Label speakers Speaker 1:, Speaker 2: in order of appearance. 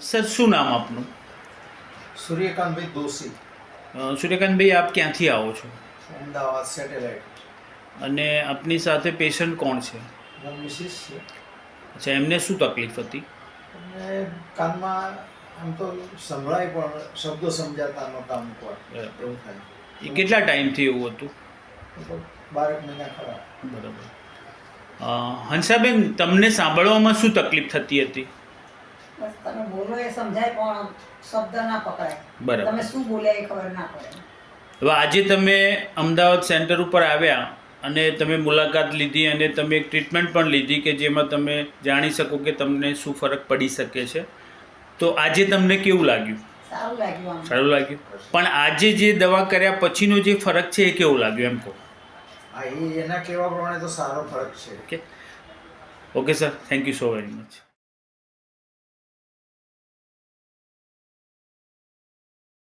Speaker 1: Sir શું નામ આપનું?
Speaker 2: સૂર્યકાંતભાઈ દોશી,
Speaker 1: સૂર્યકાંતભાઈ, આપ ક્યાંથી આવો છો
Speaker 2: અમદાવાદ સેટેલાઇટ.
Speaker 1: અને આપની સાથે પેશન્ટ કોણ છે?
Speaker 2: મારા મિસિસ છે.
Speaker 1: અચ્છા, એમને શું તકલીફ હતી?
Speaker 2: અને કાનમાં આમ તો સંભળાય પણ શબ્દો સમજાતા નહોતા અમુક વાર એવું થાય.
Speaker 1: એ કેટલા ટાઈમથી એવું હતું?
Speaker 2: લગભગ 12 મહિના ખરા.
Speaker 1: બરાબર. હંસાબેન, તમને સાંભળવામાં શું તકલીફ થતી હતી?
Speaker 3: બસ તમે બોલો એ સમજાય પણ શબ્દ ના પકડાય.
Speaker 1: બરાબર.
Speaker 3: તમે શું બોલ્યા એ ખબર ના પડે.
Speaker 1: હવે આજે તમે અમદાવાદ સેન્ટર ઉપર આવ્યા અને તમે મુલાકાત લીધી અને તમે એક ટ્રીટમેન્ટ પણ લીધી કે જેમાં તમે જાણી શકો કે તમને શું ફરક પડી શકે છે. તો આજે તમને કેવું લાગ્યું?
Speaker 3: સારું લાગ્યું આમ.
Speaker 1: સારું લાગ્યું. પણ આજે જે દવા કર્યા પછીનો જે ફરક છે એ કેવું લાગ્યું એમ કહો?
Speaker 2: હા, એના કહેવા પ્રમાણે તો સારો ફરક છે.
Speaker 1: Okay. Okay sir, thank you so very much.